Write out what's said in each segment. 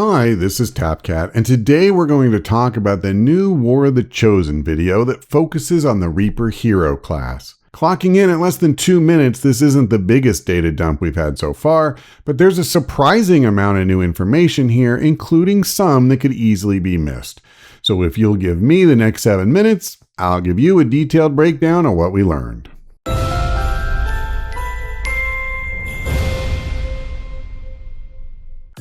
Hi, this is TapCat, and today we're going to talk about the new War of the Chosen video that focuses on the Reaper hero class. Clocking in at less than 2 minutes, this isn't the biggest data dump we've had so far, but there's a surprising amount of new information here, including some that could easily be missed. So if you'll give me the next 7 minutes, I'll give you a detailed breakdown of what we learned.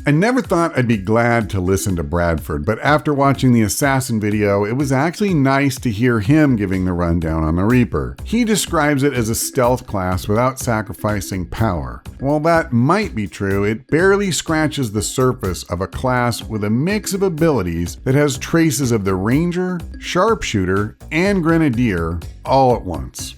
I never thought I'd be glad to listen to Bradford, but after watching the Assassin video, it was actually nice to hear him giving the rundown on the Reaper. He describes it as a stealth class without sacrificing power. While that might be true, it barely scratches the surface of a class with a mix of abilities that has traces of the Ranger, Sharpshooter, and Grenadier all at once.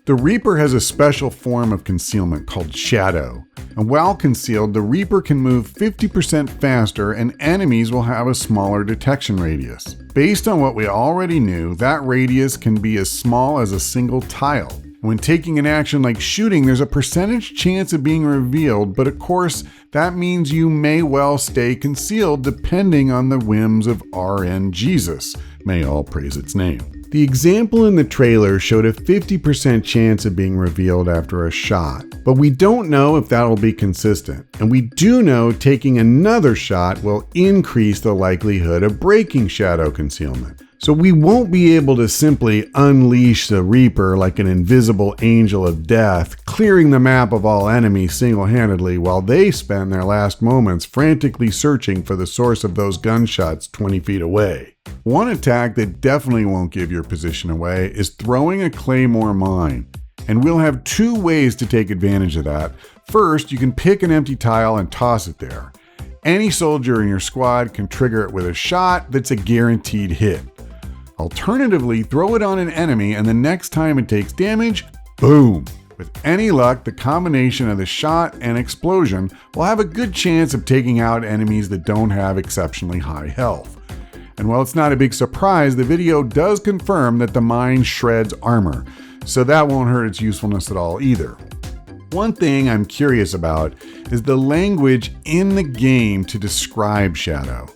The Reaper has a special form of concealment called Shadow, and while concealed, the Reaper can move 50% faster and enemies will have a smaller detection radius. Based on what we already knew, that radius can be as small as a single tile. When taking an action like shooting, there's a percentage chance of being revealed, but of course, that means you may well stay concealed depending on the whims of RN Jesus. May all praise its name. The example in the trailer showed a 50% chance of being revealed after a shot, but we don't know if that'll be consistent. And we do know taking another shot will increase the likelihood of breaking shadow concealment. So we won't be able to simply unleash the Reaper like an invisible angel of death, clearing the map of all enemies single-handedly while they spend their last moments frantically searching for the source of those gunshots 20 feet away. One attack that definitely won't give your position away is throwing a claymore mine. And we'll have two ways to take advantage of that. First, you can pick an empty tile and toss it there. Any soldier in your squad can trigger it with a shot that's a guaranteed hit. Alternatively, throw it on an enemy and the next time it takes damage, boom! With any luck, the combination of the shot and explosion will have a good chance of taking out enemies that don't have exceptionally high health. And while it's not a big surprise, the video does confirm that the mine shreds armor, so that won't hurt its usefulness at all either. One thing I'm curious about is the language in the game to describe Shadow.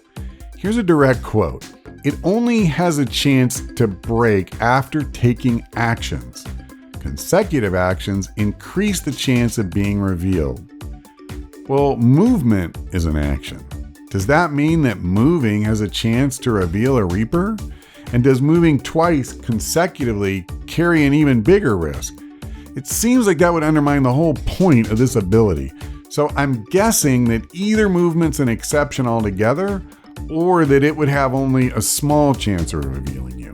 Here's a direct quote. It only has a chance to break after taking actions. Consecutive actions increase the chance of being revealed. Well, movement is an action. Does that mean that moving has a chance to reveal a Reaper? And does moving twice consecutively carry an even bigger risk? It seems like that would undermine the whole point of this ability. So I'm guessing that either movement's an exception altogether, or that it would have only a small chance of revealing you.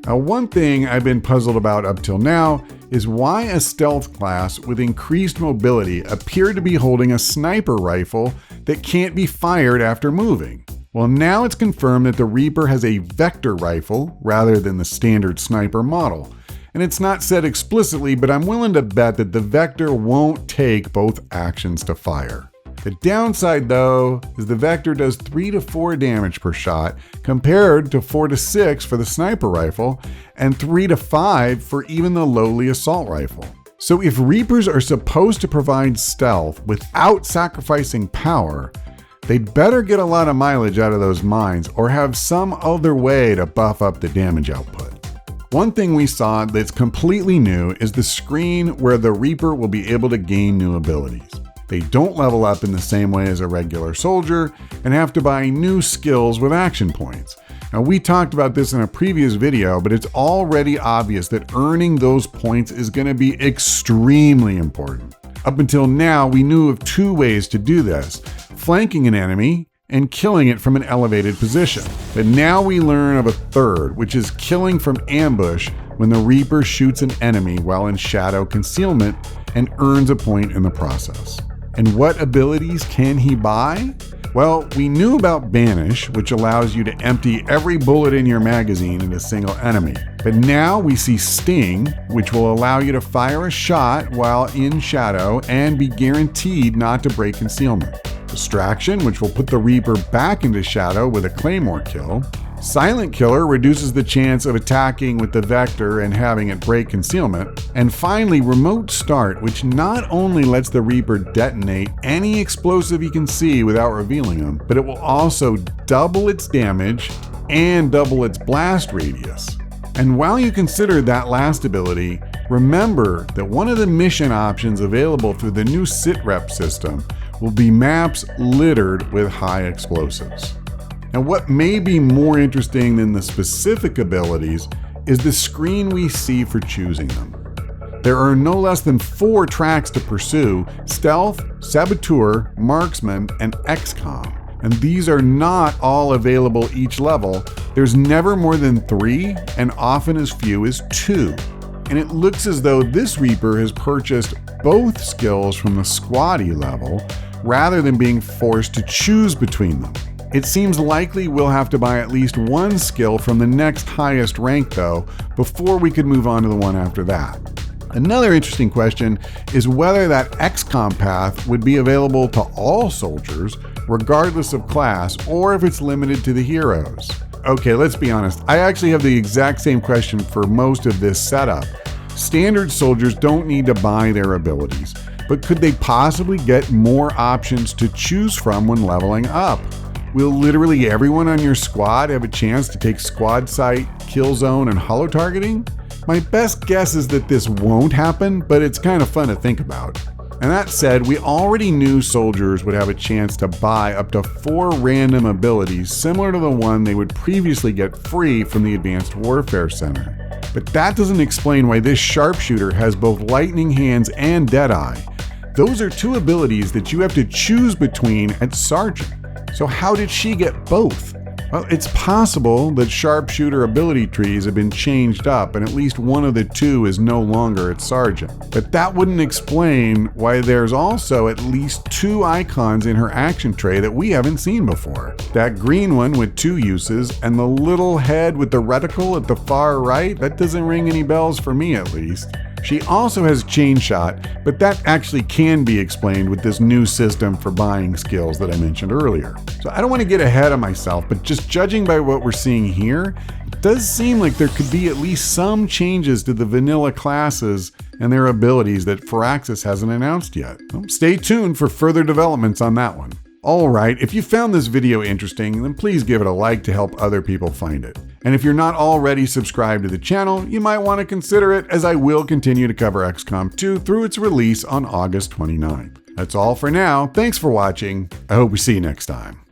Now, one thing I've been puzzled about up till now is why a stealth class with increased mobility appeared to be holding a sniper rifle that can't be fired after moving. Well, now it's confirmed that the Reaper has a vector rifle rather than the standard sniper model. And it's not said explicitly, but I'm willing to bet that the vector won't take both actions to fire. The downside, though, is the Vector does 3 to 4 damage per shot, compared to 4 to 6 for the sniper rifle, and 3 to 5 for even the lowly assault rifle. So if Reapers are supposed to provide stealth without sacrificing power, they'd better get a lot of mileage out of those mines, or have some other way to buff up the damage output. One thing we saw that's completely new is the screen where the Reaper will be able to gain new abilities. They don't level up in the same way as a regular soldier and have to buy new skills with action points. Now, we talked about this in a previous video, but it's already obvious that earning those points is going to be extremely important. Up until now, we knew of 2 ways to do this: flanking an enemy and killing it from an elevated position. But now we learn of a third, which is killing from ambush when the Reaper shoots an enemy while in shadow concealment and earns a point in the process. And what abilities can he buy? Well, we knew about Banish, which allows you to empty every bullet in your magazine at a single enemy. But now we see Sting, which will allow you to fire a shot while in shadow and be guaranteed not to break concealment. Distraction, which will put the Reaper back into shadow with a Claymore kill. Silent Killer reduces the chance of attacking with the Vector and having it break concealment. And finally, Remote Start, which not only lets the Reaper detonate any explosive he can see without revealing them, but it will also double its damage and double its blast radius. And while you consider that last ability, remember that one of the mission options available through the new SITREP system will be maps littered with high explosives. And what may be more interesting than the specific abilities is the screen we see for choosing them. There are no less than 4 tracks to pursue: Stealth, Saboteur, Marksman, and XCOM. And these are not all available each level. There's never more than 3, and often as few as 2. And it looks as though this Reaper has purchased both skills from the squatty level, rather than being forced to choose between them. It seems likely we'll have to buy at least one skill from the next highest rank though, before we could move on to the one after that. Another interesting question is whether that XCOM path would be available to all soldiers, regardless of class, or if it's limited to the heroes. Okay, let's be honest, I actually have the exact same question for most of this setup. Standard soldiers don't need to buy their abilities, but could they possibly get more options to choose from when leveling up? Will literally everyone on your squad have a chance to take squad sight, kill zone, and holo targeting? My best guess is that this won't happen, but it's kind of fun to think about. And that said, we already knew soldiers would have a chance to buy up to 4 random abilities similar to the one they would previously get free from the Advanced Warfare Center. But that doesn't explain why this sharpshooter has both Lightning Hands and Deadeye. Those are 2 abilities that you have to choose between at Sergeant. So how did she get both? Well, it's possible that sharpshooter ability trees have been changed up and at least one of the 2 is no longer at Sergeant. But that wouldn't explain why there's also at least 2 icons in her action tray that we haven't seen before. That green one with 2 uses and the little head with the reticle at the far right, that doesn't ring any bells for me at least. She also has Chain Shot, but that actually can be explained with this new system for buying skills that I mentioned earlier. So I don't want to get ahead of myself, but just judging by what we're seeing here, it does seem like there could be at least some changes to the vanilla classes and their abilities that Firaxis hasn't announced yet. Well, stay tuned for further developments on that one. Alright, if you found this video interesting, then please give it a like to help other people find it. And if you're not already subscribed to the channel, you might want to consider it, as I will continue to cover XCOM 2 through its release on August 29th. That's all for now. Thanks for watching. I hope we see you next time.